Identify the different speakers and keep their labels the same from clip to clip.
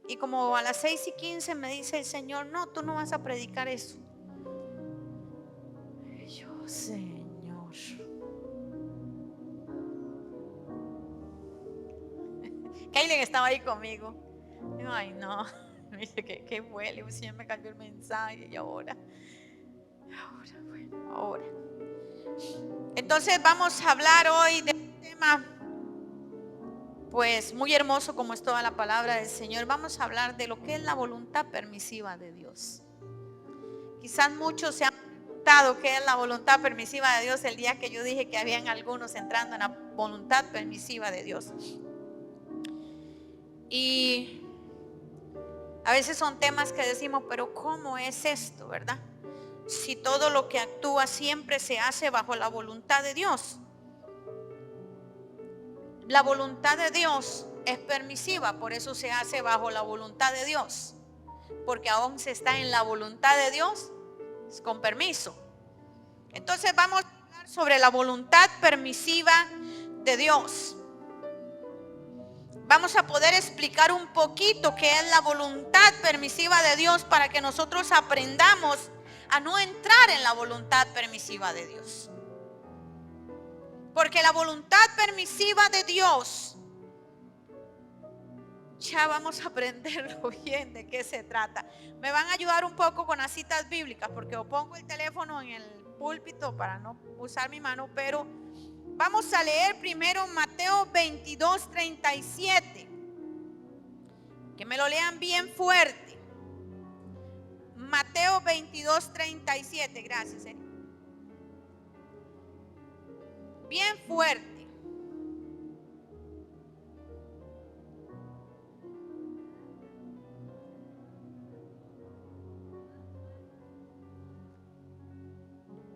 Speaker 1: Y como a las 6:15 me dice el Señor: no, tú no vas a predicar eso. Y yo, Señor. Kaylin estaba ahí conmigo. Digo, ay, no. Me dice que qué huele. El Señor me cambió el mensaje. Y ahora, bueno, ahora. Entonces vamos a hablar hoy de un tema, pues muy hermoso como es toda la palabra del Señor. Vamos a hablar de lo que es la voluntad permisiva de Dios. Quizás muchos se han preguntado qué es la voluntad permisiva de Dios el día que yo dije que habían algunos entrando en la voluntad permisiva de Dios. Y a veces son temas que decimos, pero ¿cómo es esto, verdad? Si todo lo que actúa siempre se hace bajo la voluntad de Dios. La voluntad de Dios es permisiva, por eso se hace bajo la voluntad de Dios. Porque aún se está en la voluntad de Dios, es con permiso. Entonces vamos a hablar sobre la voluntad permisiva de Dios. Vamos a poder explicar un poquito qué es la voluntad permisiva de Dios para que nosotros aprendamos a no entrar en la voluntad permisiva de Dios. Porque la voluntad permisiva de Dios, ya vamos a aprenderlo bien de qué se trata. Me van a ayudar un poco con las citas bíblicas porque o pongo el teléfono en el púlpito para no usar mi mano, pero vamos a leer primero Mateo 22:37. Que me lo lean bien fuerte. Mateo 22:37. Gracias, Eri. Bien fuerte.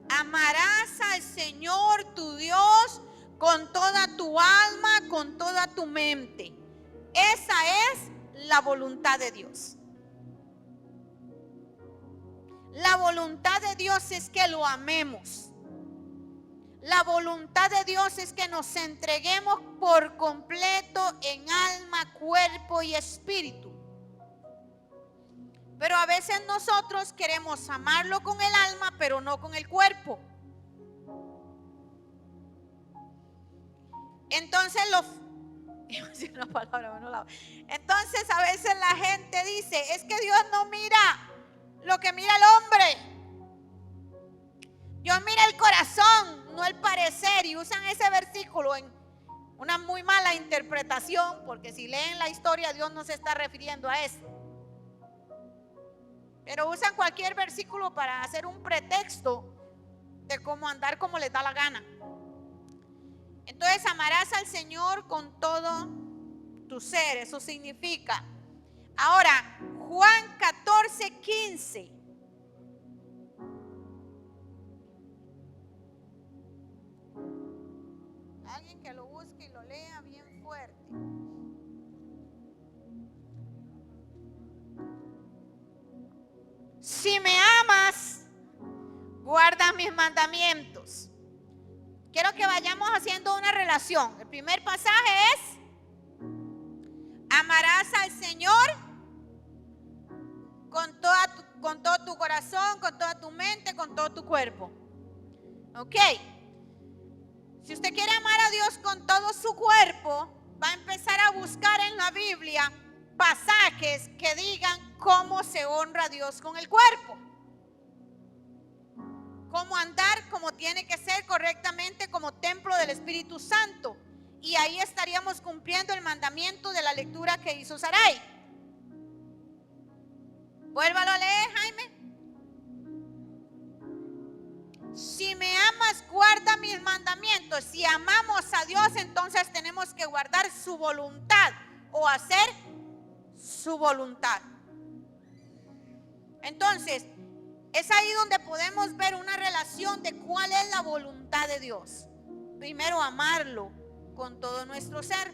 Speaker 1: Amarás al Señor tu Dios con toda tu alma, con toda tu mente. Esa es la voluntad de Dios. La voluntad de Dios es que lo amemos. La voluntad de Dios es que nos entreguemos por completo en alma, cuerpo y espíritu. Pero a veces nosotros queremos amarlo con el alma, pero no con el cuerpo. Entonces entonces a veces la gente dice, es que Dios no mira lo que mira el hombre. Dios mira el corazón, no el parecer. Y usan ese versículo en una muy mala interpretación, porque si leen la historia, Dios no se está refiriendo a eso. Pero usan cualquier versículo para hacer un pretexto de cómo andar como les da la gana. Entonces amarás al Señor con todo tu ser. Eso significa. Ahora, Juan 14:15. Alguien que lo busque y lo lea bien fuerte. Si me amas, guarda mis mandamientos. Quiero que vayamos haciendo una relación. El primer pasaje es: amarás al Señor con todo tu corazón, con toda tu mente, con todo tu cuerpo. Ok. Si usted quiere amar a Dios con todo su cuerpo, va a empezar a buscar en la Biblia pasajes que digan cómo se honra a Dios con el cuerpo. Cómo andar como tiene que ser correctamente como templo del Espíritu Santo. Y ahí estaríamos cumpliendo el mandamiento de la lectura que hizo Sarai. Vuélvalo a leer, Jaime. Si me amas, guarda mis mandamientos. Si amamos a Dios, entonces tenemos que guardar su voluntad o hacer su voluntad. Entonces, es ahí donde podemos ver una relación de cuál es la voluntad de Dios. Primero, amarlo con todo nuestro ser.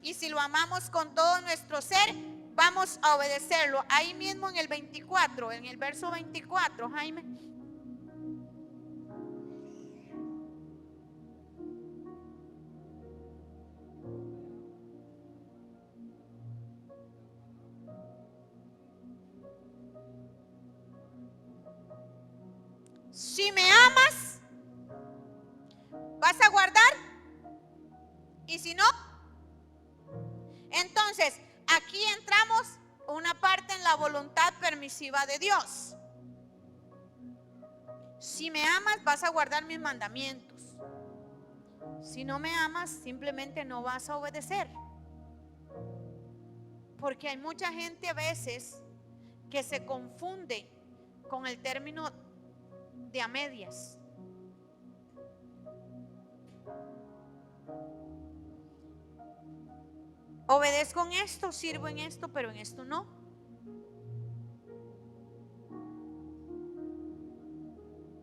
Speaker 1: Y si lo amamos con todo nuestro ser, vamos a obedecerlo. Ahí mismo en el 24, en el verso 24, Jaime. Si me amas, vas a guardar. Y si no, entonces aquí entramos una parte en la voluntad permisiva de Dios. Si me amas, vas a guardar mis mandamientos. Si no me amas, simplemente no vas a obedecer. Porque hay mucha gente a veces que se confunde con el término de a medias. Obedezco en esto, sirvo en esto, pero en esto no.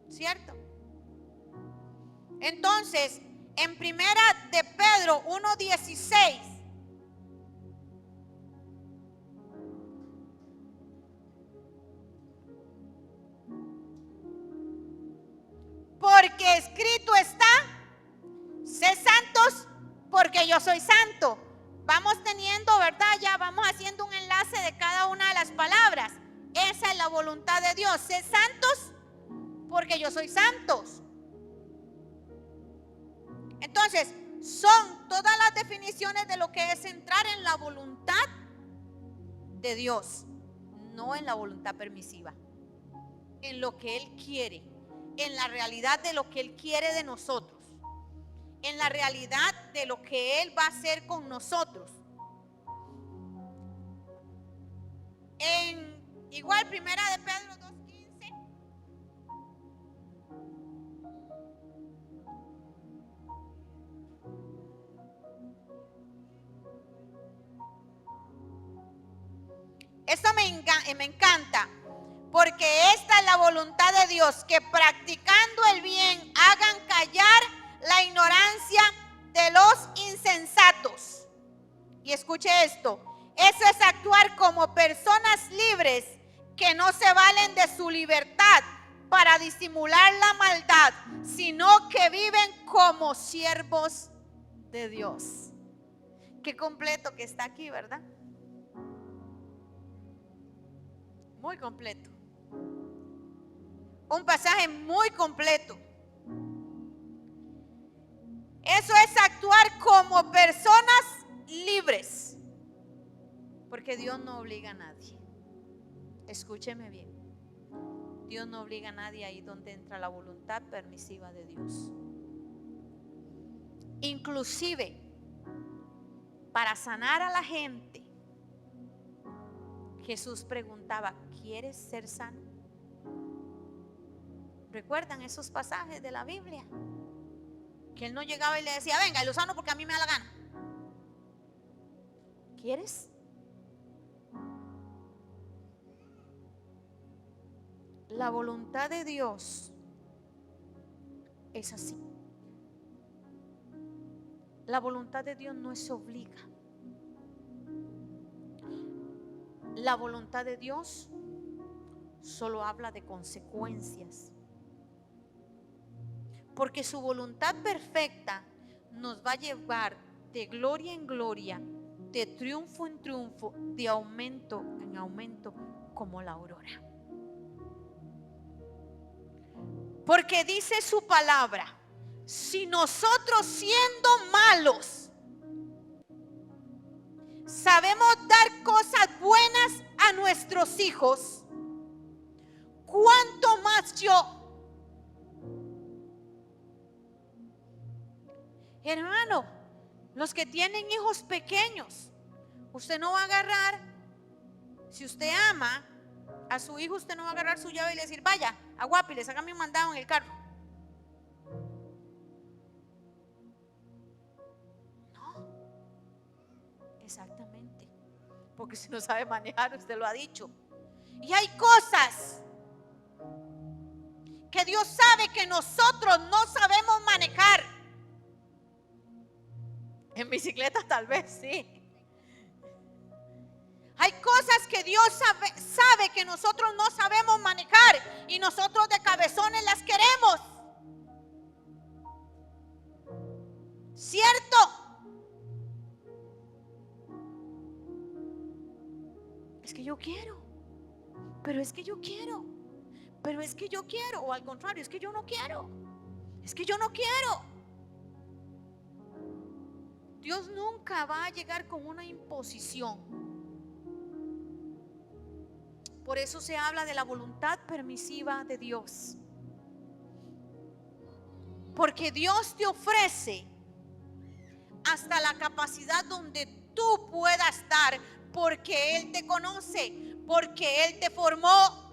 Speaker 1: ¿Cierto? Entonces, en primera de Pedro 1:16, porque escrito está, sé santos porque yo soy santo. Vamos teniendo, ¿verdad? Ya vamos haciendo un enlace de cada una de las palabras. Esa es la voluntad de Dios. Sé santos porque yo soy santos. Entonces, son todas las definiciones de lo que es entrar en la voluntad de Dios, no en la voluntad permisiva, en lo que Él quiere, en la realidad de lo que Él quiere de nosotros, en la realidad de lo que Él va a hacer con nosotros. En igual primera de Pedro 2:15. Esto me encanta, porque esta es la voluntad de Dios, que practicando el bien hagan callar la ignorancia de los insensatos. Y escuche esto, eso es actuar como personas libres que no se valen de su libertad para disimular la maldad, sino que viven como siervos de Dios. Qué completo que está aquí, ¿verdad? Muy completo. Un pasaje muy completo. Eso es actuar como personas libres. Porque Dios no obliga a nadie. Escúcheme bien. Dios no obliga a nadie, ahí donde entra la voluntad permisiva de Dios. Inclusive, para sanar a la gente, Jesús preguntaba, ¿quieres ser sano? ¿Recuerdan esos pasajes de la Biblia? Que Él no llegaba y le decía, venga, y lo sano porque a mí me da la gana. ¿Quieres? La voluntad de Dios es así. La voluntad de Dios no se obliga. La voluntad de Dios solo habla de consecuencias. Porque su voluntad perfecta nos va a llevar de gloria en gloria, de triunfo en triunfo, de aumento en aumento, como la aurora. Porque dice su palabra, si nosotros siendo malos sabemos dar cosas buenas a nuestros hijos, ¿cuánto más yo? Hermano, los que tienen hijos pequeños, usted no va a agarrar, si usted ama a su hijo, usted no va a agarrar su llave y le decir, vaya, a Guapi, le saca mi mandado en el carro. No, exactamente, porque si no sabe manejar, usted lo ha dicho. Y hay cosas que Dios sabe que nosotros no sabemos manejar. En bicicleta tal vez sí. Hay cosas que Dios sabe que nosotros no sabemos manejar y nosotros de cabezones las queremos. ¿Cierto? Es que yo quiero, pero es que yo quiero, pero es que yo quiero, o al contrario, es que yo no quiero, es que yo no quiero. Dios nunca va a llegar con una imposición. Por eso se habla de la voluntad permisiva de Dios. Porque Dios te ofrece hasta la capacidad donde tú puedas dar, porque Él te conoce, porque Él te formó.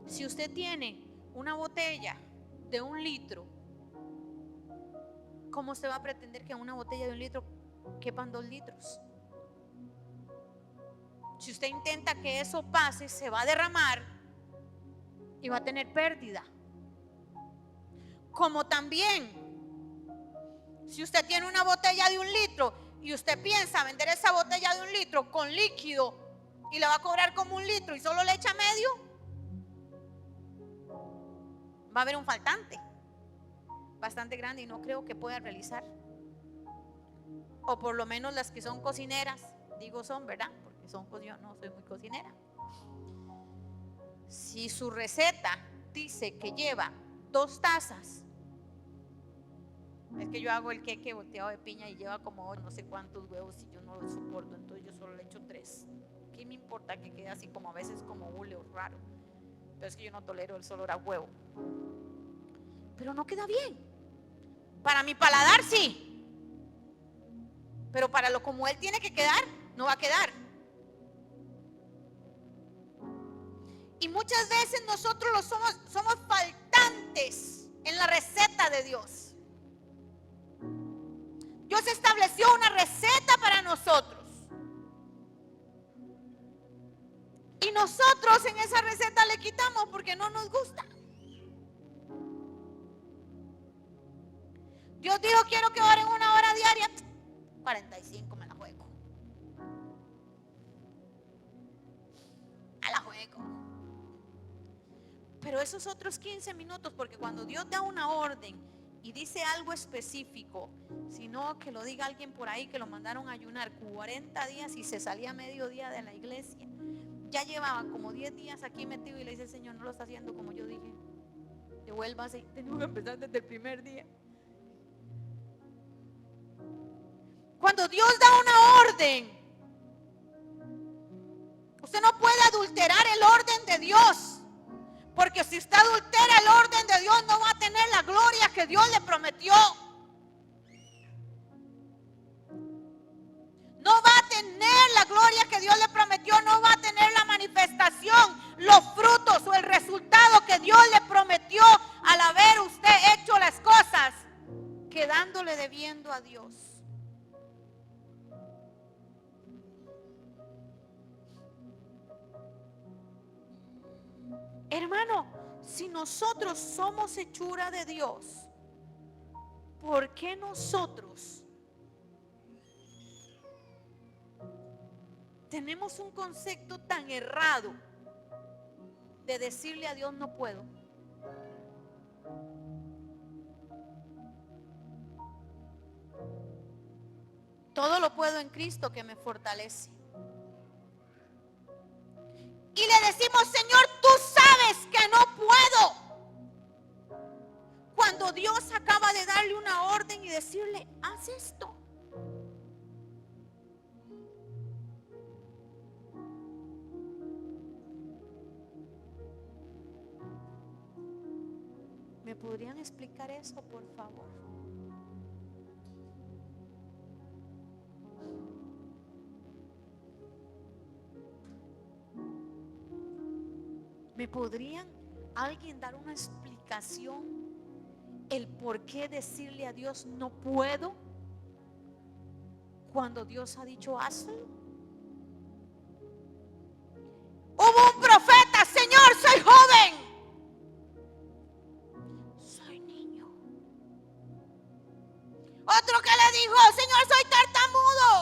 Speaker 1: Si usted tiene una botella de 1 litro, ¿cómo usted va a pretender que en una botella de 1 litro quepan 2 litros? Si usted intenta que eso pase, se va a derramar y va a tener pérdida. Como también, si usted tiene una botella de 1 litro y usted piensa vender esa botella de 1 litro con líquido y la va a cobrar como 1 litro y solo le echa medio, va a haber un faltante bastante grande y no creo que pueda realizar. O por lo menos las que son cocineras, digo son, ¿verdad? Porque yo no soy muy cocinera. Si su receta dice que lleva 2 tazas, es que yo hago el queque volteado de piña y lleva como no sé cuántos huevos y yo no lo soporto, entonces yo solo le echo 3. ¿Qué me importa que quede así como a veces como hule o raro? Pero es que yo no tolero el olor a huevo. Pero no queda bien. Para mi paladar sí, pero para lo como él tiene que quedar, no va a quedar. Y muchas veces nosotros somos faltantes en la receta de Dios. Dios estableció una receta para nosotros. Y nosotros en esa receta le quitamos porque no nos gusta. Dios dijo, quiero que oren 1 hora diaria. 45 me la juego. A la juego. Pero esos otros 15 minutos, porque cuando Dios da una orden y dice algo específico, sino que lo diga alguien por ahí que lo mandaron a ayunar 40 días y se salía a mediodía de la iglesia, ya llevaba como 10 días aquí metido y le dice, Señor, no lo está haciendo como yo dije, devuélvase y tengo que empezar desde el primer día. Cuando Dios da una orden, usted no puede adulterar el orden de Dios, porque si usted adultera el orden de Dios no va a tener la gloria que Dios le prometió. No va a tener la gloria que Dios le prometió, no va a tener la manifestación, los frutos o el resultado que Dios le prometió al haber usted hecho las cosas quedándole debiendo a Dios. Hermano, si nosotros somos hechura de Dios, ¿por qué nosotros tenemos un concepto tan errado de decirle a Dios no puedo? Todo lo puedo en Cristo que me fortalece. Y le decimos, Señor, tú sabes que no puedo. Cuando Dios acaba de darle una orden y decirle, haz esto. ¿Me podrían explicar eso, por favor? ¿Me podrían alguien dar una explicación el por qué decirle a Dios no puedo cuando Dios ha dicho hazlo? Hubo un profeta, Señor, soy joven, soy niño. Otro que le dijo, Señor, soy tartamudo.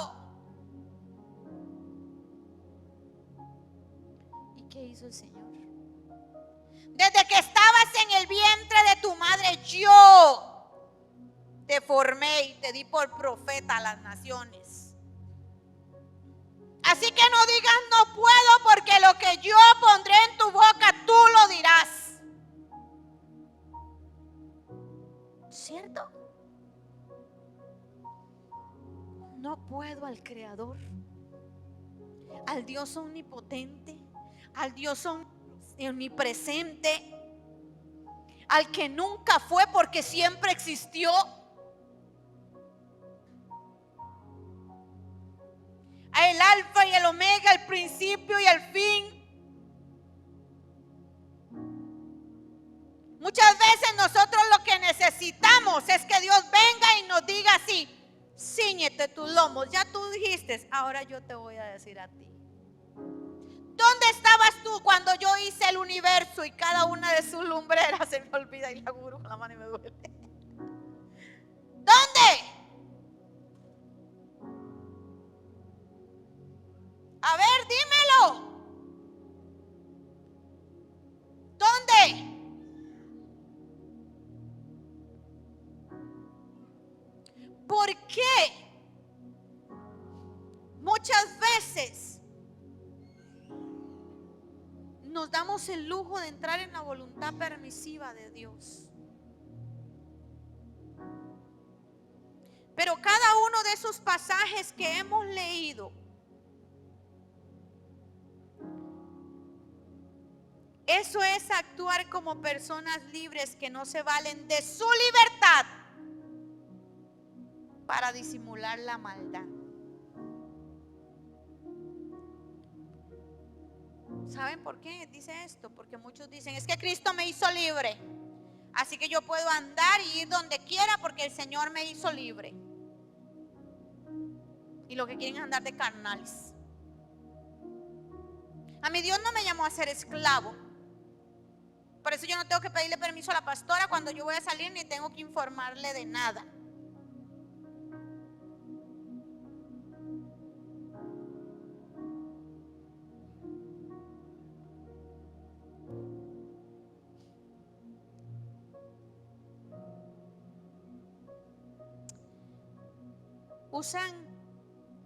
Speaker 1: ¿Y qué hizo el Señor? Desde que estabas en el vientre de tu madre, yo te formé y te di por profeta a las naciones. Así que no digas no puedo, porque lo que yo pondré en tu boca tú lo dirás. ¿Cierto? No puedo al Creador, al Dios omnipotente, al Dios omnipresente, al que nunca fue porque siempre existió. El alfa y el omega, el principio y el fin. Muchas veces nosotros lo que necesitamos es que Dios venga y nos diga así: cíñete tus lomos, ya tú dijiste, ahora yo te voy a decir a ti. ¿Dónde estabas tú cuando yo hice el universo y cada una de sus lumbreras? Se me olvida y la juro con la mano y me duele. ¿Dónde? A ver, dímelo. ¿Dónde? ¿Por qué muchas veces nos damos el lujo de entrar en la voluntad permisiva de Dios? Pero cada uno de esos pasajes que hemos leído, eso es actuar como personas libres que no se valen de su libertad para disimular la maldad. ¿Saben por qué dice esto? Porque muchos dicen: es que Cristo me hizo libre, así que yo puedo andar y ir donde quiera porque el Señor me hizo libre. Y lo que quieren es andar de carnales. A mí Dios no me llamó a ser esclavo. Por eso yo no tengo que pedirle permiso a la pastora cuando yo voy a salir, ni tengo que informarle de nada. Usan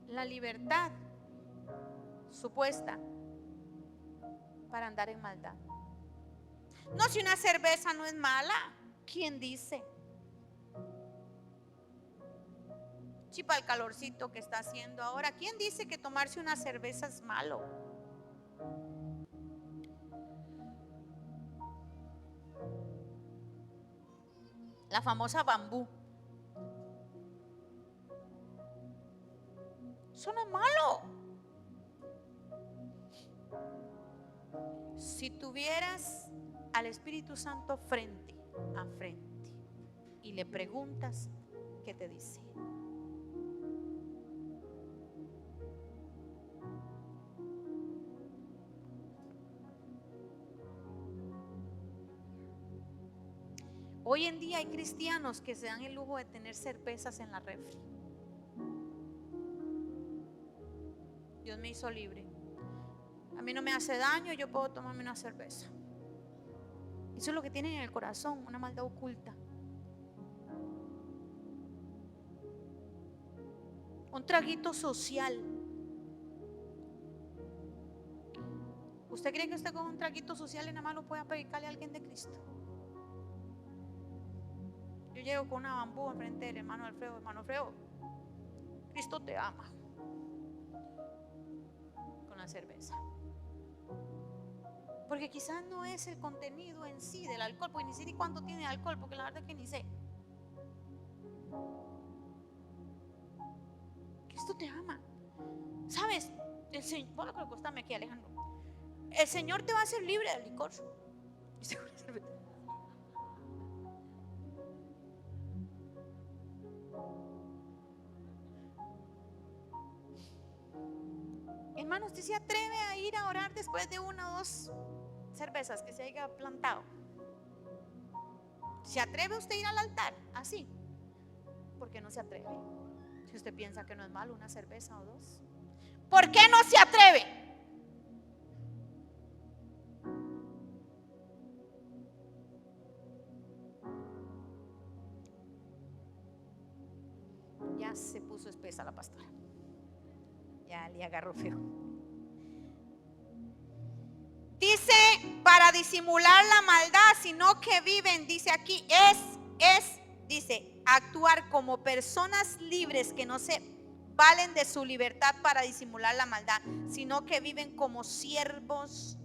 Speaker 1: la libertad supuesta para andar en maldad. No, si una cerveza no es mala, ¿quién dice? Si para el calorcito que está haciendo ahora, ¿quién dice que tomarse una cerveza es malo? La famosa bambú. Eso no es malo. Si tuvieras al Espíritu Santo frente a frente y le preguntas, ¿qué te dice? Hoy en día hay cristianos que se dan el lujo de tener cervezas en la refri. Dios me hizo libre. A mí no me hace daño, yo puedo tomarme una cerveza. Eso es lo que tienen en el corazón, una maldad oculta. Un traguito social. ¿Usted cree que usted con un traguito social en la mano pueda predicarle a alguien de Cristo? Yo llego con una bambú enfrente del hermano Alfredo. Hermano Alfredo, Cristo te ama. Con la cerveza. Porque quizás no es el contenido en sí del alcohol, porque ni sé ni cuánto tiene alcohol, porque la verdad es que ni sé. Cristo te ama. ¿Sabes? El Señor, bueno, creo que acostame aquí, Alejandro. El Señor te va a hacer libre del licor. Hermano, ¿usted se atreve a ir a orar después de una o dos cervezas que se haya plantado? ¿Se atreve usted a ir al altar así? ¿Por qué no se atreve? Si usted piensa que no es malo una cerveza o dos, ¿por qué no se atreve? Ya se puso espesa la pastora. Ya le agarró feo. Dice, para disimular la maldad, sino que viven, dice aquí, dice, actuar como personas libres que no se valen de su libertad para disimular la maldad, sino que viven como siervos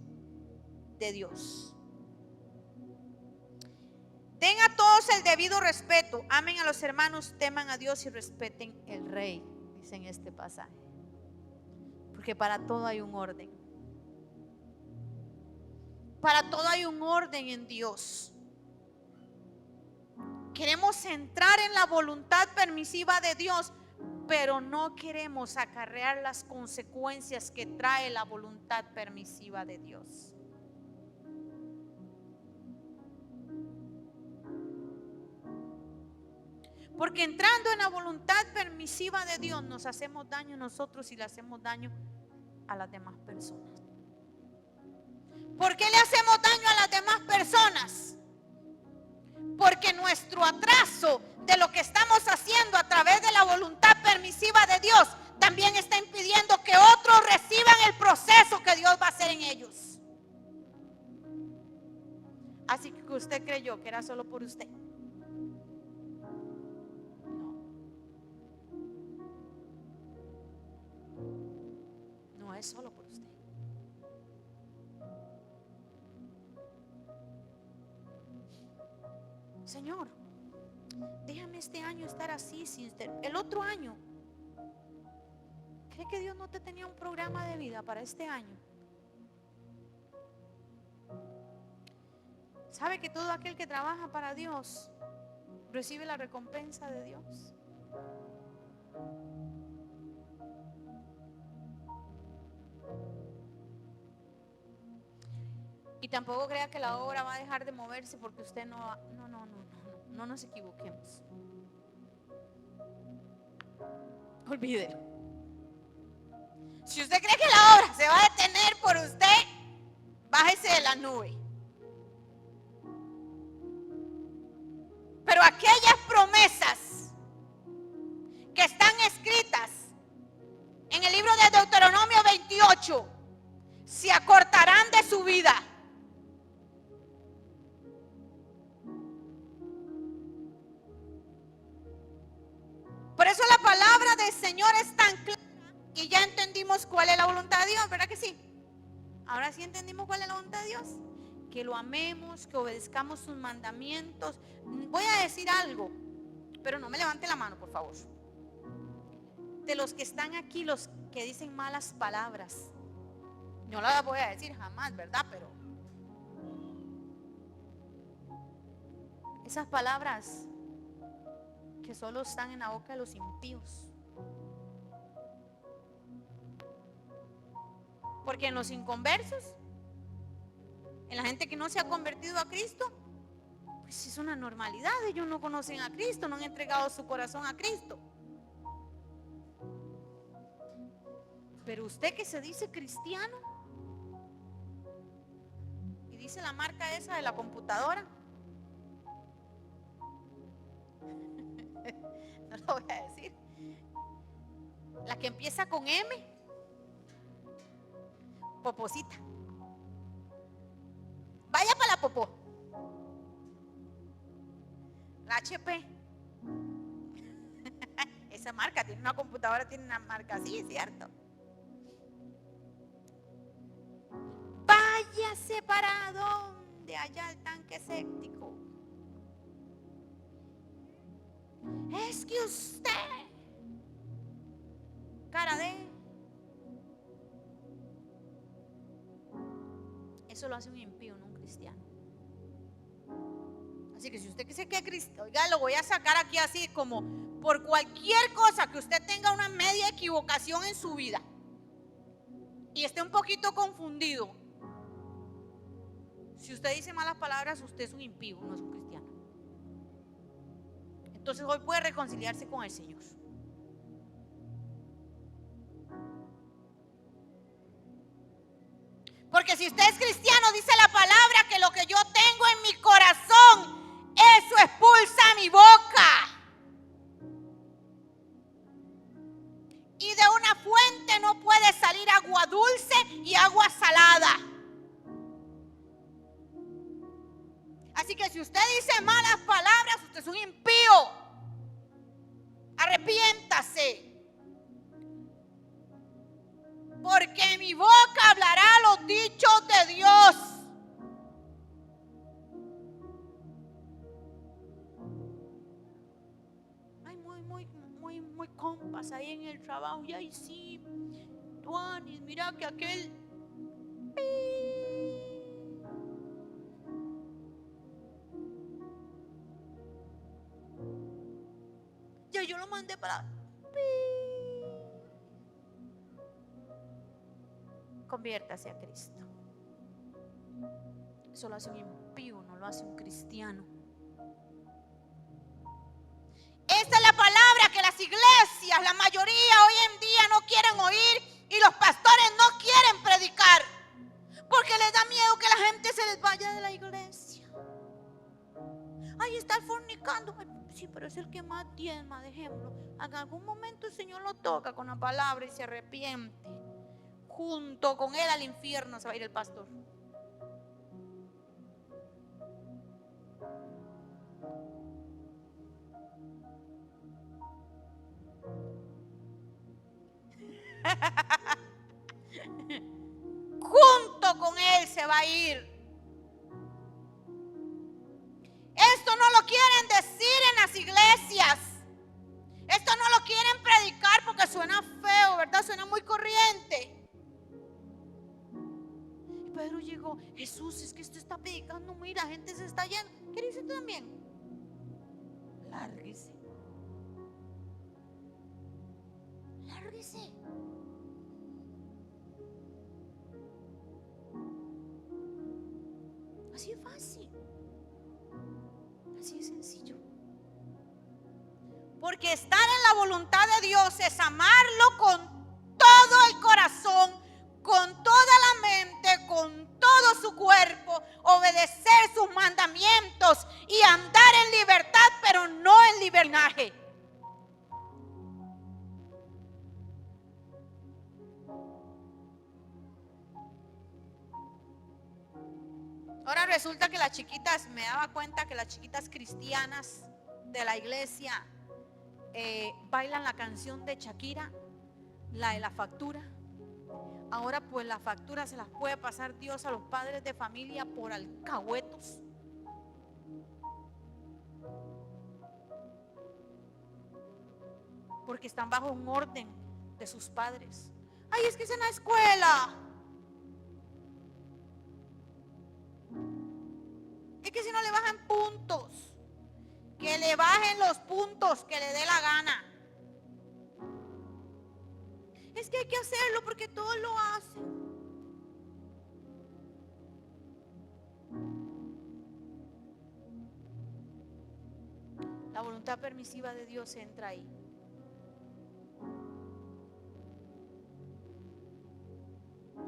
Speaker 1: de Dios. Den a todos el debido respeto, amen a los hermanos, teman a Dios y respeten el rey, dice en este pasaje. Porque para todo hay un orden. Para todo hay un orden en Dios. Queremos entrar en la voluntad permisiva de Dios, pero no queremos acarrear las consecuencias que trae la voluntad permisiva de Dios. Porque entrando en la voluntad permisiva de Dios nos hacemos daño nosotros y le hacemos daño a las demás personas. ¿Por qué le hacemos daño a las demás personas? Porque nuestro atraso de lo que estamos haciendo a través de la voluntad permisiva de Dios también está impidiendo que otros reciban el proceso que Dios va a hacer en ellos. Así que usted creyó que era solo por usted. No es solo por usted. Señor, déjame este año estar así, el otro año. ¿Cree que Dios no te tenía un programa de vida para este año? ¿Sabe que todo aquel que trabaja para Dios recibe la recompensa de Dios? Y tampoco crea que la obra va a dejar de moverse porque usted no nos equivoquemos. Olvídelo. Si usted cree que la obra se va a detener por usted, bájese de la nube. Pero aquellas promesas que están escritas en el libro de Deuteronomio 28 se acortarán de su vida. Por eso la palabra del Señor es tan clara y ya entendimos cuál es la voluntad de Dios, ¿verdad que sí? Ahora sí entendimos cuál es la voluntad de Dios. Que lo amemos, que obedezcamos sus mandamientos. Voy a decir algo, pero no me levante la mano, por favor. De los que están aquí, los que dicen malas palabras, no las voy a decir jamás, ¿verdad? Pero esas palabras que solo están en la boca de los impíos. Porque en los inconversos, en la gente que no se ha convertido a Cristo, pues es una normalidad. Ellos no conocen a Cristo, no han entregado su corazón a Cristo. Pero usted que se dice cristiano y dice la marca esa de la computadora, no lo voy a decir, la que empieza con M, Poposita. Vaya para la popó. La HP. Esa marca tiene una computadora, tiene una marca así, es cierto. Váyase para donde allá el tanque séptico. Es que usted, cara de, eso lo hace un impío, no un cristiano. Así que si usted dice que es cristiano, oiga, lo voy a sacar aquí así como por cualquier cosa que usted tenga una media equivocación en su vida y esté un poquito confundido. Si usted dice malas palabras, usted es un impío, no es un cristiano. Entonces hoy puede reconciliarse con el Señor. Porque si usted es cristiano, dice la palabra que lo que yo tengo en mi corazón, eso expulsa mi boca. agua dulce y agua salada. Así que si usted dice malas palabras, usted es un impío. Arrepiéntase. Porque mi boca hablará los dichos de Dios. Ay, muy compas ahí en el trabajo. Y ay, sí, Duanis, mira que aquel. Ya yo lo mandé para. Conviértase a Cristo. Eso lo hace un impío, no lo hace un cristiano. Esta es la palabra que las iglesias, la mayoría hoy en día no quieren oír, y los pastores no quieren predicar porque les da miedo que la gente se les vaya de la iglesia. Ahí está el fornicando. Sí, pero es el que más diezma, dejémoslo. En algún momento el Señor lo toca con la palabra y se arrepiente. Junto con él al infierno se va a ir el pastor. Junto con él se va a ir. Esto no lo quieren decir en las iglesias. Esto no lo quieren predicar porque suena feo, ¿verdad? Suena muy corriente. Y Pedro llegó: Jesús, es que esto está predicando muy, la gente se está yendo. ¿Qué dice tú también? Lárguese. Lárguese. Así es fácil. Así es sencillo. Porque estar en la voluntad de Dios es amarlo con todo el corazón, con toda la mente, con todo su cuerpo, obedecer sus mandamientos y andar en libertad, pero no en libertinaje. Ahora resulta que las chiquitas, me daba cuenta que las chiquitas cristianas de la iglesia bailan la canción de Shakira, la de la factura. Ahora pues la factura se las puede pasar Dios a los padres de familia por alcahuetos. Porque están bajo un orden de sus padres. Ay, es que es en la escuela. Es que si no le bajan puntos, que le bajen los puntos que le dé la gana. Es que hay que hacerlo porque todos lo hacen. La voluntad permisiva de Dios entra ahí.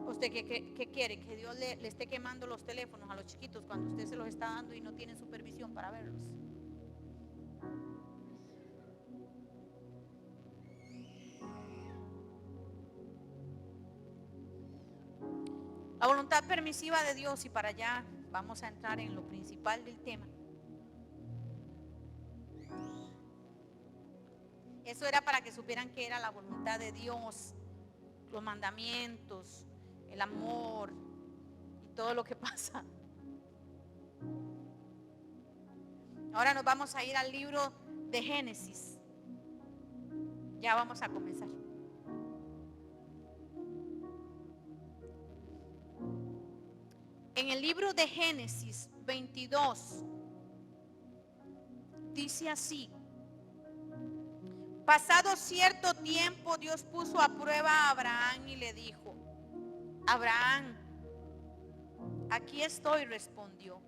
Speaker 1: ¿Usted qué quiere? Que Dios le esté quemando los teléfonos a los chiquitos cuando usted se los está dando y no tiene supervisión para verlos. La voluntad permisiva de Dios, y para allá vamos a entrar en lo principal del tema. Eso era para que supieran que era la voluntad de Dios, los mandamientos, el amor y todo lo que pasa. Ahora nos vamos a ir al libro de Génesis. Ya vamos a comenzar. En el libro de Génesis 22 dice así: pasado cierto tiempo, Dios puso a prueba a Abraham y le dijo: Abraham, aquí estoy, respondió.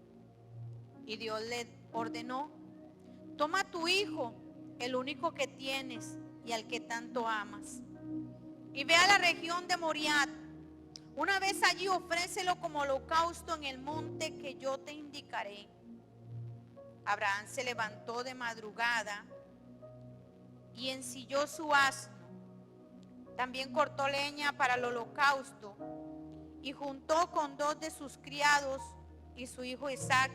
Speaker 1: Y Dios le ordenó: toma a tu hijo, el único que tienes y al que tanto amas, y ve a la región de Moriah. Una vez allí, ofrécelo como holocausto en el monte que yo te indicaré. Abraham se levantó de madrugada y ensilló su asno, También cortó leña para el holocausto y juntó con 2 de sus criados, y su hijo Isaac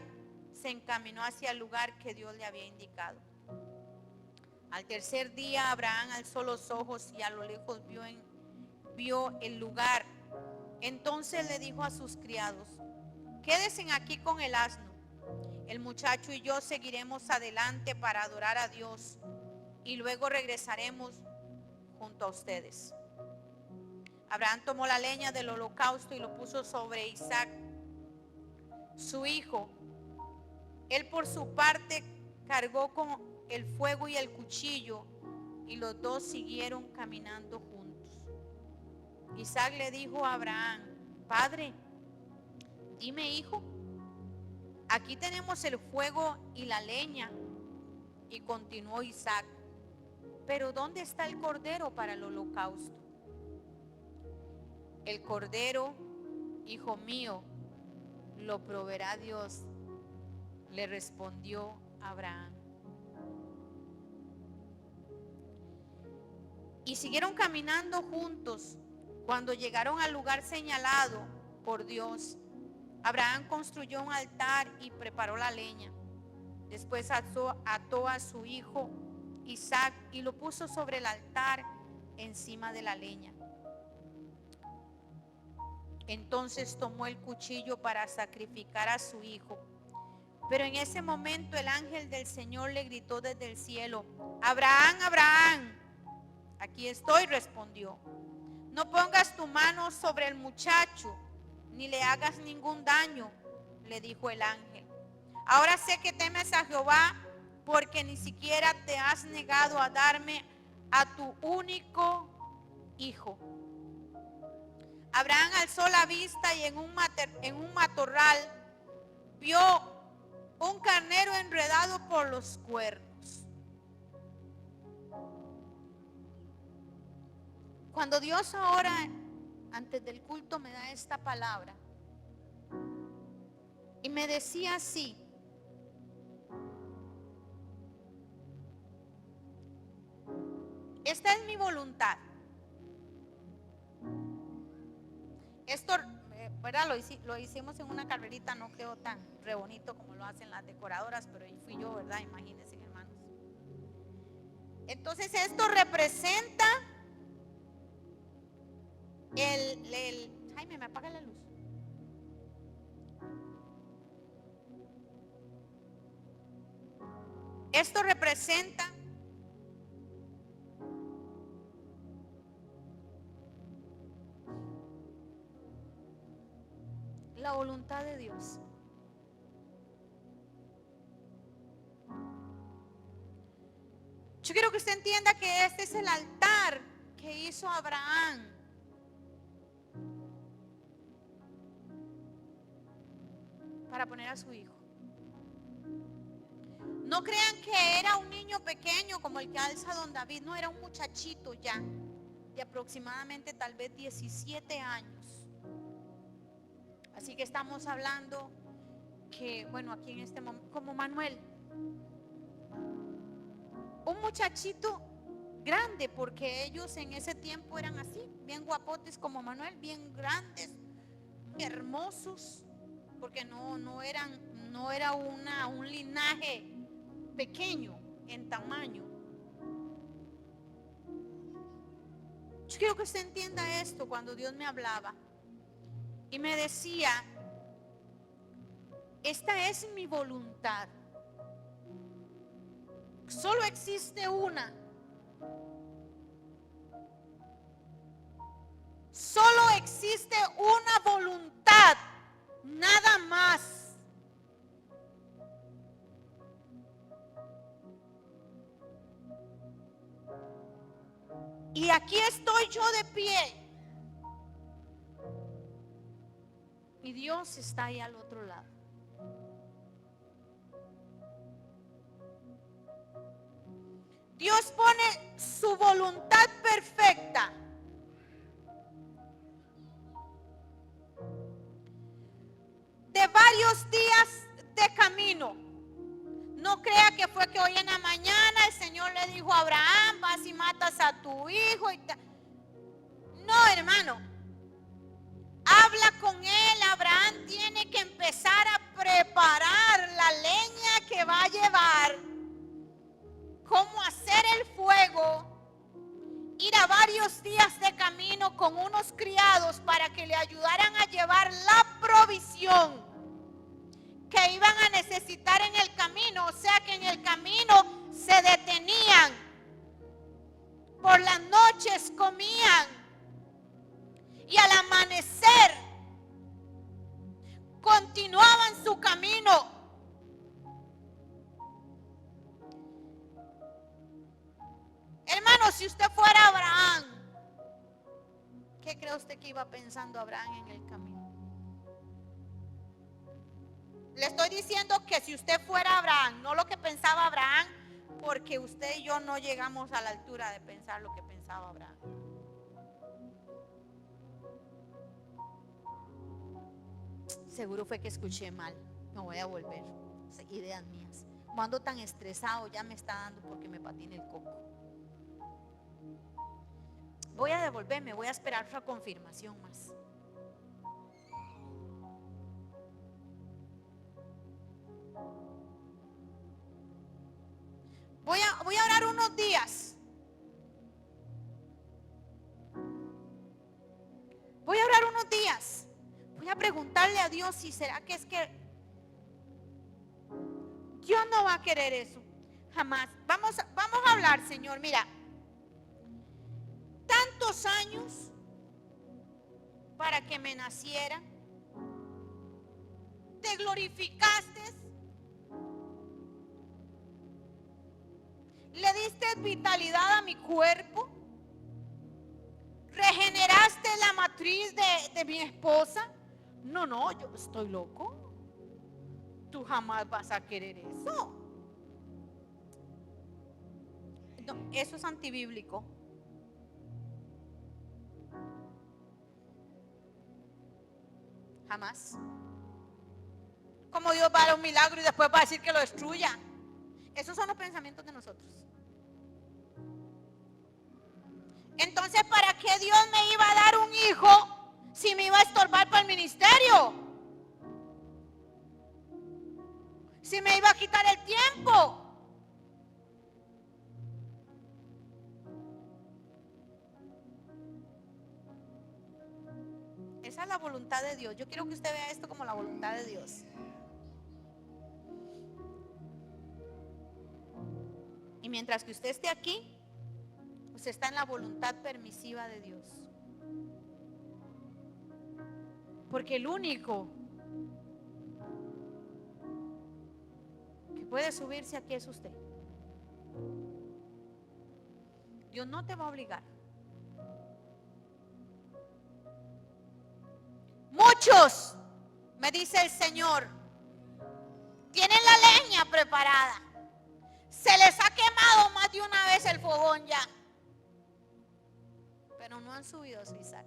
Speaker 1: se encaminó hacia el lugar que Dios le había indicado. Al tercer día Abraham alzó los ojos y a lo lejos vio el lugar. Entonces le dijo a sus criados: quédense aquí con el asno. El muchacho y yo seguiremos adelante para adorar a Dios y luego regresaremos junto a ustedes. Abraham tomó la leña del holocausto y lo puso sobre Isaac, su hijo. Él por su parte cargó con el fuego y el cuchillo, y los dos siguieron caminando juntos. Isaac le dijo a Abraham: Padre, dime, hijo, aquí tenemos el fuego y la leña. Y continuó Isaac: pero ¿dónde está el cordero para el holocausto? El cordero, hijo mío, lo proveerá Dios, le respondió Abraham. Y siguieron caminando juntos. Cuando llegaron al lugar señalado por Dios, Abraham construyó un altar y preparó la leña. Después ató a su hijo Isaac y lo puso sobre el altar encima de la leña. Entonces tomó el cuchillo para sacrificar a su hijo. Pero en ese momento el ángel del Señor le gritó desde el cielo: Abraham, Abraham. Aquí estoy, respondió. No pongas tu mano sobre el muchacho, ni le hagas ningún daño, le dijo el ángel. Ahora sé que temes a Jehová, porque ni siquiera te has negado a darme a tu único hijo. Abraham alzó la vista y en un matorral vio un carnero enredado por los cuernos. Cuando Dios ahora, antes del culto, me da esta palabra y me decía así: esta es mi voluntad. Esto, ¿verdad? Lo hicimos en una carrerita, no quedó tan re bonito como lo hacen las decoradoras, pero ahí fui yo, ¿verdad? Imagínense, hermanos. Entonces esto representa Jaime, me apaga la luz. Esto representa la voluntad de Dios. Yo quiero que usted entienda que este es el altar que hizo Abraham. Para poner a su hijo. No crean que era un niño pequeño como el que alza don David. No, era un muchachito ya de aproximadamente tal vez 17 años. Así que estamos hablando que, bueno, aquí en este momento, como Manuel, un muchachito grande, porque ellos en ese tiempo eran así, bien guapotes como Manuel, bien grandes, hermosos, porque no era un linaje pequeño en tamaño. Yo quiero que usted entienda esto. Cuando Dios me hablaba y me decía: esta es mi voluntad, solo existe una, solo existe una voluntad, nada más. Y aquí estoy yo de pie. Y Dios está ahí al otro lado. Dios pone su voluntad perfecta de varios días de camino. No crea que fue que hoy en la mañana el Señor le dijo a Abraham: vas y matas a tu hijo. hermano, habla con él. Abraham tiene que empezar a preparar la leña que va a llevar, cómo hacer el fuego, ir a varios días de camino con unos criados para que le ayudaran a llevar la provisión que iban a necesitar en el camino. O sea que en el camino se detenían, por las noches comían y al amanecer continuaban su camino. Hermano, si usted fuera Abraham, ¿qué cree usted que iba pensando Abraham en el camino? Le estoy diciendo que si usted fuera Abraham, no lo que pensaba Abraham, porque usted y yo no llegamos a la altura de pensar lo que pensaba Abraham. Seguro fue que escuché mal. Me voy a volver. Ideas mías. Como ando tan estresado, ya me está dando porque me patina el coco. Voy a devolverme, voy a esperar otra confirmación más. Voy a orar unos días. Voy a orar unos días. Voy a preguntarle a Dios si será que es que Dios no va a querer eso. Jamás. Vamos a hablar, Señor. Mira, tantos años para que me naciera. Te glorificaste. Le diste vitalidad a mi cuerpo. Regeneraste la matriz de mi esposa. No, yo estoy loco. Tú jamás vas a querer eso. No, eso es antibíblico. Jamás. Como Dios va a dar un milagro y después va a decir que lo destruya. Esos son los pensamientos de nosotros. Entonces, ¿para qué Dios me iba a dar un hijo si me iba a estorbar para el ministerio? Si me iba a quitar el tiempo. Esa es la voluntad de Dios. Yo quiero que usted vea esto como la voluntad de Dios. Y mientras que usted esté aquí, usted está en la voluntad permisiva de Dios. Porque el único que puede subirse aquí es usted. Dios no te va a obligar. Muchos, me dice el Señor, tienen la leña preparada. Se les ha quemado más de una vez el fogón ya, pero no han subido a su Isaac.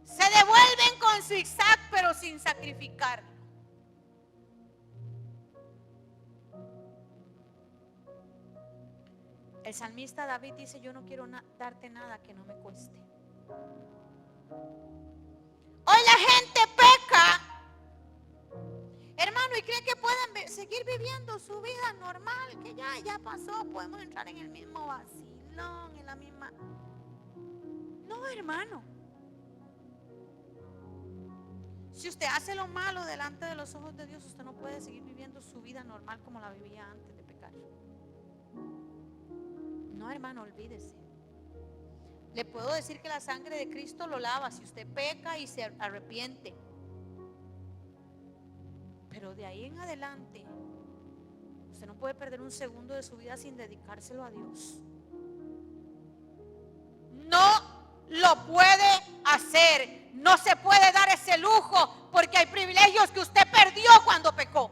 Speaker 1: Se devuelven con su Isaac, pero sin sacrificarlo. El salmista David dice: yo no quiero darte nada que no me cueste. Hoy la gente peca, hermano, y cree que pueden seguir viviendo su vida normal, que ya pasó, podemos entrar en el mismo vacilón, en la misma. No, hermano. Si usted hace lo malo delante de los ojos de Dios, usted no puede seguir viviendo su vida normal como la vivía antes de pecar. No, hermano, olvídese. Le puedo decir que la sangre de Cristo lo lava si usted peca y se arrepiente. Pero de ahí en adelante, usted no puede perder un segundo de su vida sin dedicárselo a Dios. No lo puede hacer. No se puede dar ese lujo porque hay privilegios que usted perdió cuando pecó.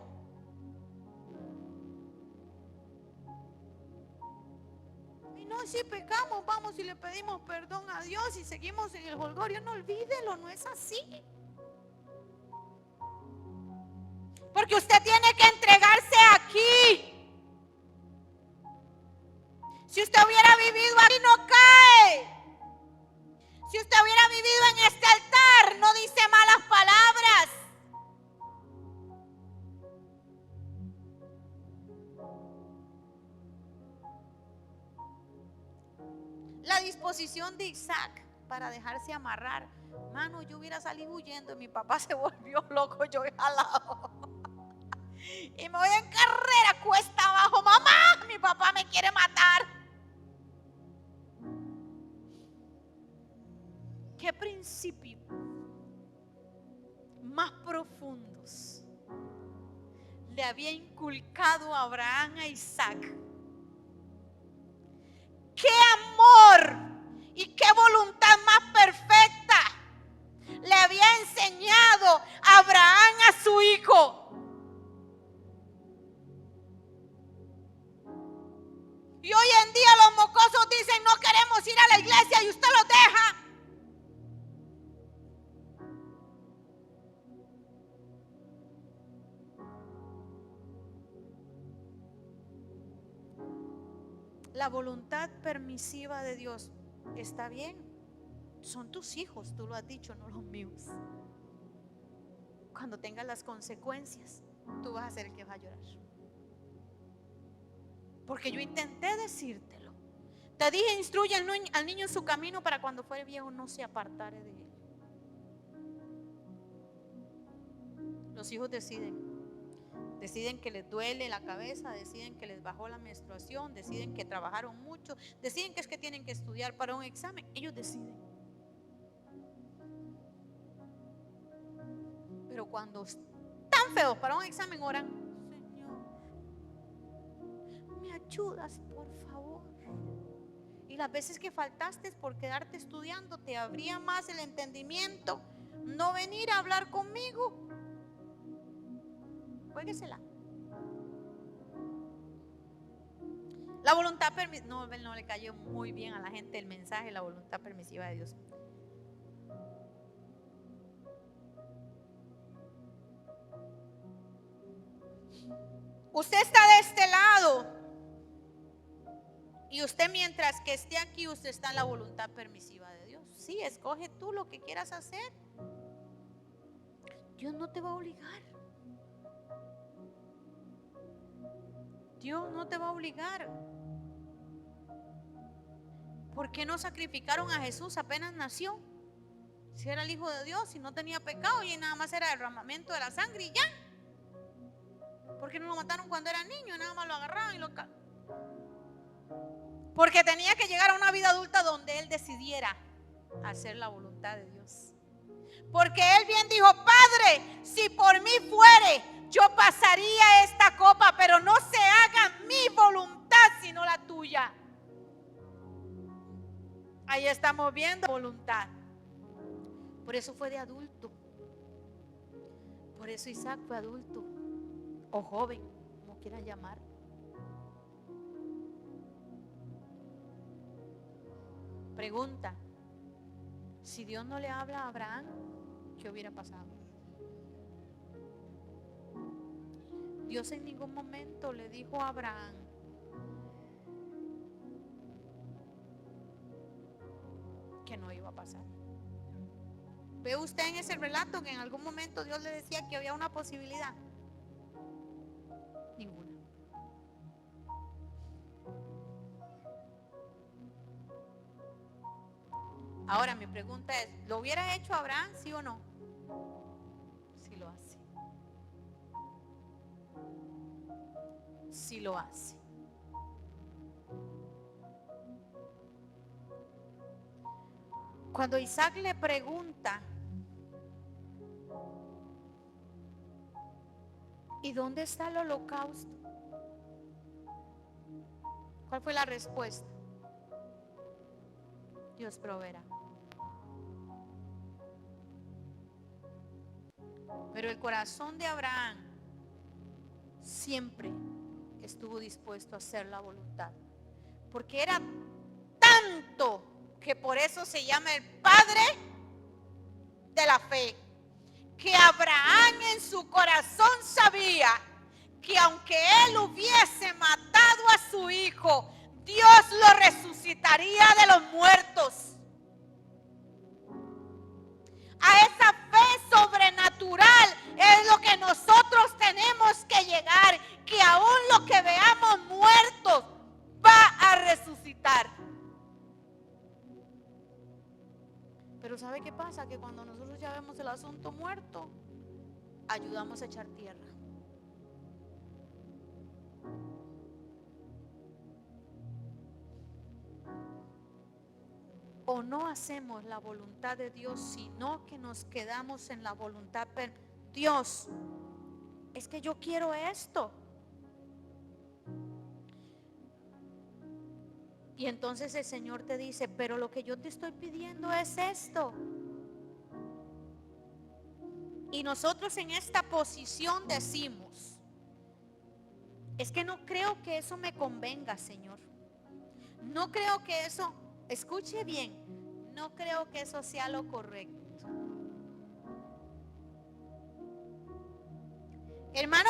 Speaker 1: No, si pecamos, vamos y le pedimos perdón a Dios y seguimos en el jolgorio. No, olvídelo, no es así. Porque usted tiene que entregarse a aquí. Si usted hubiera vivido aquí, no cae. Si usted hubiera vivido en este altar, no dice malas palabras. La disposición de Isaac para dejarse amarrar. Mano, yo hubiera salido huyendo y mi papá se volvió loco, yo he jalado. Y me voy en carrera, cuesta abajo. Mamá, mi papá me quiere matar. ¿Qué principio más profundos le había inculcado Abraham a Isaac? ¡Qué amor y qué voluntad más perfecta le había enseñado Abraham a su hijo! Y hoy en día los mocosos dicen: no queremos ir a la iglesia, y usted los deja. La voluntad permisiva de Dios está bien. Son tus hijos, tú lo has dicho, no los míos. Cuando tengas las consecuencias, tú vas a ser el que va a llorar. Porque yo intenté decírtelo. Te dije: instruye al niño en su camino, para cuando fuere viejo no se apartare de él. Los hijos deciden que les duele la cabeza, deciden que les bajó la menstruación, deciden que trabajaron mucho, deciden que es que tienen que estudiar para un examen. Ellos deciden. Pero cuando están feos para un examen, oran: Señor, ¿me ayudas, por favor? Y las veces que faltaste por quedarte estudiando, te abría más el entendimiento no venir a hablar conmigo. Juéguesela. La voluntad permisiva. No le cayó muy bien a la gente el mensaje, la voluntad permisiva de Dios. Usted está de este lado, y usted, mientras que esté aquí, usted está en la voluntad permisiva de Dios. Sí, escoge tú lo que quieras hacer. Dios no te va a obligar. Dios no te va a obligar. ¿Por qué no sacrificaron a Jesús apenas nació? Si era el Hijo de Dios y no tenía pecado, y nada más era derramamiento de la sangre y ya. ¿Por qué no lo mataron cuando era niño? Nada más lo agarraban y lo... Porque tenía que llegar a una vida adulta donde él decidiera hacer la voluntad de Dios. Porque él bien dijo: Padre, si por mí fuere, yo pasaría esta copa, pero no se haga mi voluntad sino la tuya. Ahí estamos viendo voluntad. Por eso fue de adulto. Por eso Isaac fue adulto o joven, como quieran llamar. Pregunta: si Dios no le habla a Abraham, ¿qué hubiera pasado? Dios en ningún momento le dijo a Abraham: que no iba a pasar. ¿Ve usted en ese relato que en algún momento Dios le decía que había una posibilidad? Ninguna. Ahora mi pregunta es: ¿lo hubiera hecho Abraham, sí o no? Sí lo hace. Sí lo hace. Cuando Isaac le pregunta: ¿y dónde está el holocausto? ¿Cuál fue la respuesta? Dios proveerá. Pero el corazón de Abraham siempre estuvo dispuesto a hacer la voluntad, porque era tanto que por eso se llama el padre de la fe, que Abraham en su corazón sabía que aunque él hubiese matado a su hijo, Dios lo resucitaría de los muertos. A esa fe sobrenatural es lo que nosotros tenemos que llegar, que aún lo que veamos muertos va a resucitar. Pero ¿sabe qué pasa? Que cuando nosotros ya vemos el asunto muerto, ayudamos a echar tierra. O no hacemos la voluntad de Dios, sino que nos quedamos en la voluntad de Dios. Es que yo quiero esto. Y entonces el Señor te dice, pero lo que yo te estoy pidiendo es esto. Y nosotros en esta posición decimos, es que no creo que eso me convenga, Señor. No creo que eso, escuche bien, no creo que eso sea lo correcto. Hermano,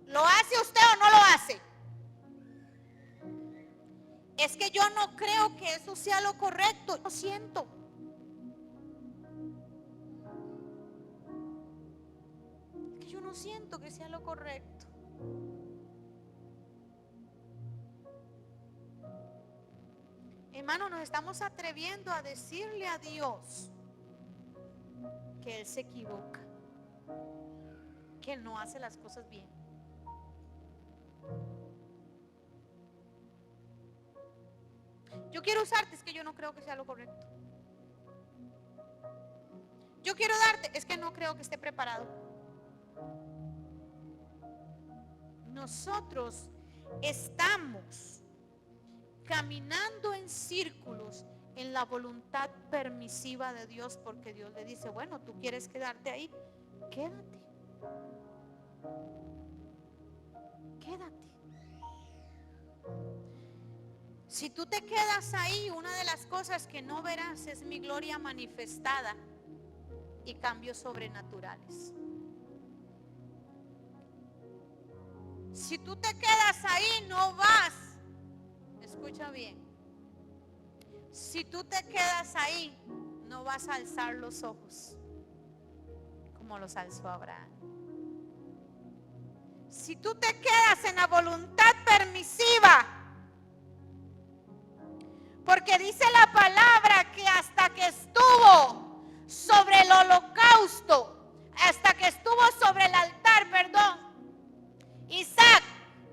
Speaker 1: ¿lo hace usted o no lo hace? Es que yo no creo que eso sea lo correcto. Lo siento. Es que yo no siento que sea lo correcto. Hermano, nos estamos atreviendo a decirle a Dios que Él se equivoca, que Él no hace las cosas bien. Yo quiero usarte, es que yo no creo que sea lo correcto. Yo quiero darte, es que no creo que esté preparado. Nosotros estamos caminando en círculos en la voluntad permisiva de Dios, porque Dios le dice, bueno, tú quieres quedarte ahí, quédate. Quédate. Si tú te quedas ahí, una de las cosas que no verás es mi gloria manifestada y cambios sobrenaturales. Si tú te quedas ahí, no vas. Escucha bien. Si tú te quedas ahí, no vas a alzar los ojos como los alzó Abraham. Si tú te quedas en la voluntad permisiva, porque dice la palabra que hasta que estuvo sobre el holocausto, hasta que estuvo sobre el altar, perdón, Isaac,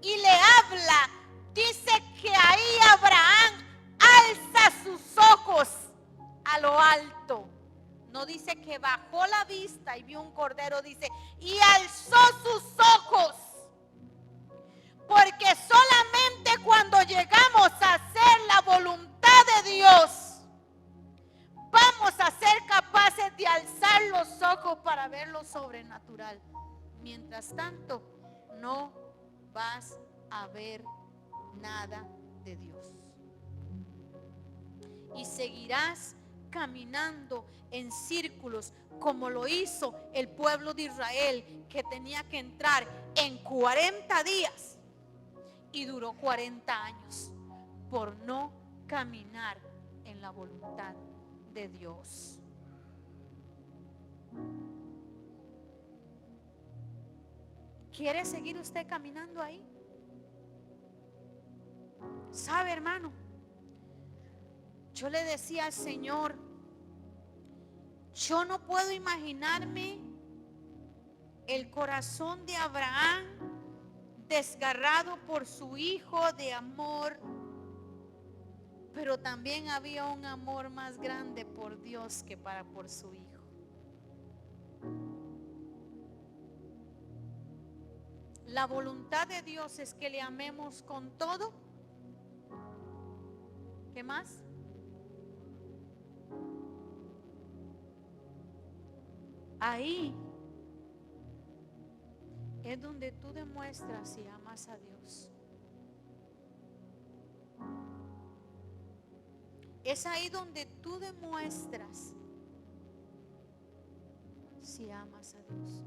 Speaker 1: y le habla, dice que ahí Abraham alza sus ojos a lo alto. No dice que bajó la vista y vio un cordero, dice, y alzó sus ojos. Porque solamente cuando llegamos a hacer la voluntad de Dios, vamos a ser capaces de alzar los ojos para ver lo sobrenatural. Mientras tanto, no vas a ver nada de Dios. Y seguirás caminando en círculos como lo hizo el pueblo de Israel, que tenía que entrar en 40 días y duró 40 años por no caminar en la voluntad de Dios. ¿Quiere seguir usted caminando ahí? ¿Sabe, hermano? Yo le decía al Señor, yo no puedo imaginarme el corazón de Abraham desgarrado por su hijo de amor, pero también había un amor más grande por Dios que por su hijo. La voluntad de Dios es que le amemos con todo. ¿Qué más? Ahí es donde tú demuestras si amas a Dios. Es ahí donde tú demuestras si amas a Dios.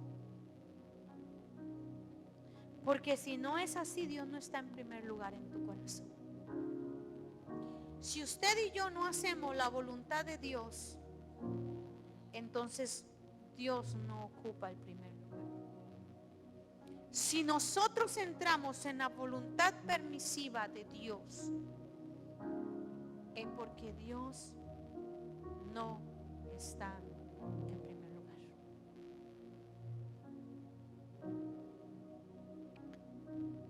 Speaker 1: Porque si no es así, Dios no está en primer lugar en tu corazón. Si usted y yo no hacemos la voluntad de Dios, entonces Dios no ocupa el primer lugar. Si nosotros entramos en la voluntad permisiva de Dios, es porque Dios no está en primer lugar.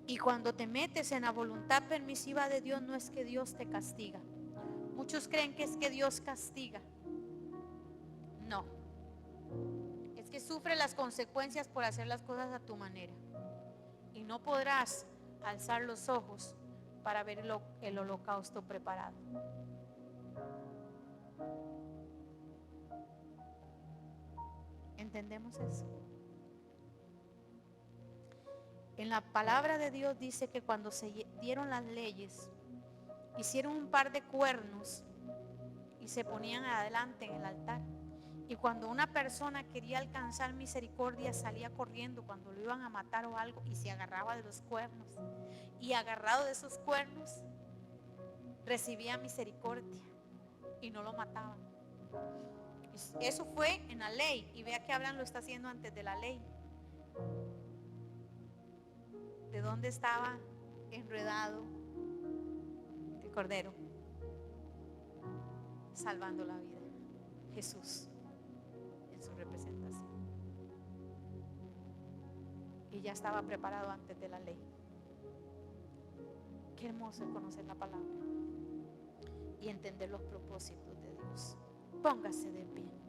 Speaker 1: Y cuando te metes en la voluntad permisiva de Dios, no es que Dios te castiga. Muchos creen que es que Dios castiga. No. Es que sufre las consecuencias por hacer las cosas a tu manera. Y no podrás alzar los ojos para ver el holocausto preparado. ¿Entendemos eso? En la palabra de Dios dice que cuando se dieron las leyes, hicieron un par de cuernos y se ponían adelante en el altar. Y cuando una persona quería alcanzar misericordia, salía corriendo cuando lo iban a matar o algo y se agarraba de los cuernos. Y agarrado de esos cuernos, recibía misericordia y no lo mataban. Eso fue en la ley. Y vea que Abraham lo está haciendo antes de la ley. ¿De dónde estaba enredado el cordero? Salvando la vida. Jesús, en su representación. Y ya estaba preparado antes de la ley. Qué hermoso es conocer la palabra y entender los propósitos de Dios. Póngase de pie.